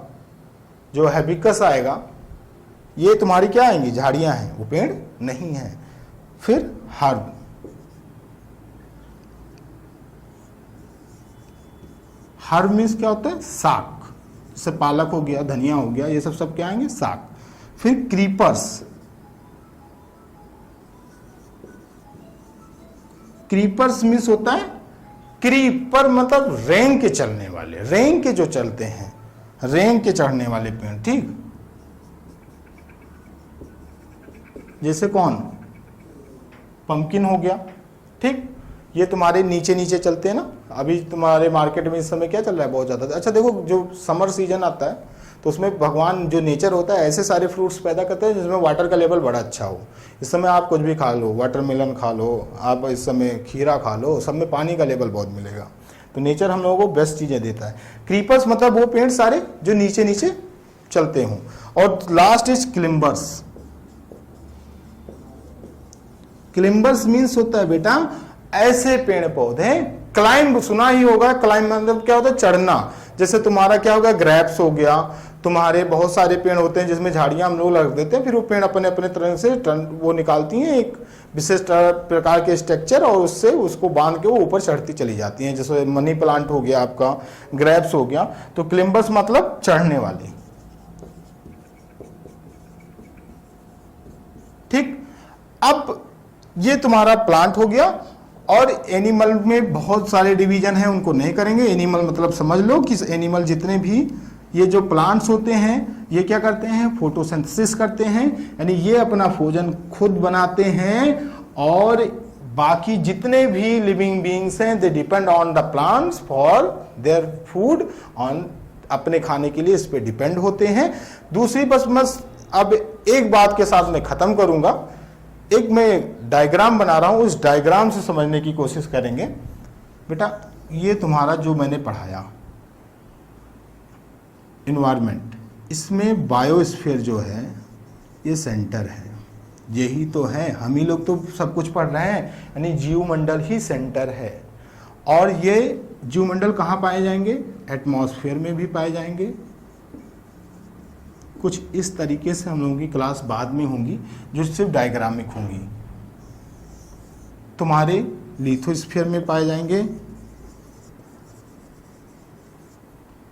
जो हैबिकस आएगा, ये तुम्हारी क्या आएंगी, झाड़ियाँ हैं, वो पेड़ नहीं है। फिर हर्ब, हर्ब मीन्स क्या होता है, साग, जैसे पालक हो गया, धनिया हो गया, ये सब क्या आएंगे, साग। फिर क्रीपर्स, क्रीपर्स मीन्स होता है, क्रीपर मतलब रेंग के चलने वाले, रेंग के जो चलते हैं, रेंग के चढ़ने वाले पेड़, ठीक। जैसे कौन, पंपकिन हो गया, ठीक। ये तुम्हारे नीचे नीचे चलते हैं ना। अभी तुम्हारे मार्केट में इस समय क्या चल रहा है, बहुत ज़्यादा। अच्छा देखो, जो समर सीजन आता है तो उसमें भगवान जो नेचर होता है ऐसे सारे फ्रूट्स पैदा करते हैं जिसमें वाटर का लेवल बड़ा अच्छा हो। इस समय आप कुछ भी खा लो, वाटरमेलन खा लो, आप इस समय खीरा खा लो, सब में पानी का लेवल बहुत मिलेगा। तो नेचर हम लोगों को बेस्ट चीज़ें देता है। क्रीपर्स मतलब वो पेड़ सारे जो नीचे नीचे चलते हों। और लास्ट इज क्लिम्बर्स। क्लिम्बर्स मीन्स होता है बेटा ऐसे पेड़ पौधे, क्लाइंब सुना ही होगा, क्लाइंब मतलब क्या होता है, चढ़ना। जैसे तुम्हारा क्या होगा, ग्रेप्स हो गया, तुम्हारे बहुत सारे पेड़ होते हैं जिसमें झाड़ियां हम लोग लग देते हैं, फिर वो पेड़ अपने अपने तरह से वो निकालती हैं एक विशेष प्रकार के स्ट्रक्चर, और उससे उसको बांध के वो ऊपर चढ़ती चली जाती हैं। जैसे मनी प्लांट हो गया आपका, ग्रेप्स हो गया। तो क्लिम्बर्स मतलब चढ़ने वाली, ठीक। अब ये तुम्हारा प्लांट हो गया। और एनिमल में बहुत सारे डिवीजन हैं, उनको नहीं करेंगे। एनिमल मतलब समझ लो कि एनिमल जितने भी ये जो प्लांट्स होते हैं ये क्या करते हैं, फोटोसिंथेसिस करते हैं, यानी ये अपना भोजन खुद बनाते हैं। और बाकी जितने भी लिविंग बीइंग्स हैं they depend on the plants for their food, on अपने खाने के लिए इस पे डिपेंड होते हैं। दूसरी बस अब एक बात के साथ मैं खत्म करूंगा। एक मैं डायग्राम बना रहा हूं, उस डायग्राम से समझने की कोशिश करेंगे। बेटा ये तुम्हारा जो मैंने पढ़ाया इन्वायरमेंट, इसमें बायोस्फीयर जो है ये सेंटर है, यही तो है। हम ही लोग तो सब कुछ पढ़ रहे हैं, यानी जीवमंडल ही सेंटर है। और ये जीवमंडल कहाँ पाए जाएंगे, एटमॉस्फेयर में भी पाए जाएंगे। कुछ इस तरीके से हम लोगों की क्लास बाद में होंगी जो सिर्फ डायग्रामिक होंगी। तुम्हारे लिथोस्फीयर में पाए जाएंगे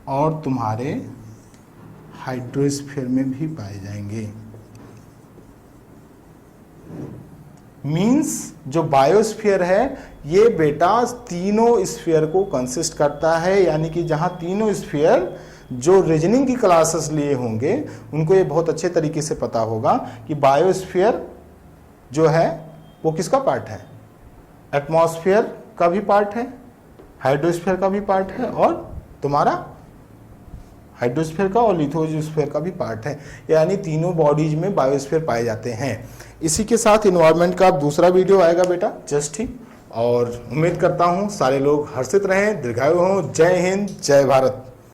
और तुम्हारे हाइड्रोस्फीयर में भी पाए जाएंगे। मीन्स जो बायोस्फीयर है ये बेटा तीनों स्फीयर को कंसिस्ट करता है, यानी कि जहां तीनों स्फीयर जो रीजनिंग की क्लासेस लिए होंगे उनको ये बहुत अच्छे तरीके से पता होगा कि बायोस्फीयर जो है वो किसका पार्ट है, एटमॉस्फेयर का भी पार्ट है, हाइड्रोस्फीयर का भी पार्ट है, और तुम्हारा हाइड्रोस्फीयर का और लिथोस्फीयर का भी पार्ट है। यानी तीनों बॉडीज में बायोस्फीयर पाए जाते हैं। इसी के साथ इन्वायरमेंट का अब दूसरा वीडियो आएगा बेटा जस्ट ही। और उम्मीद करता हूँ सारे लोग हर्षित रहें, दीर्घायु हों। जय हिंद, जय भारत।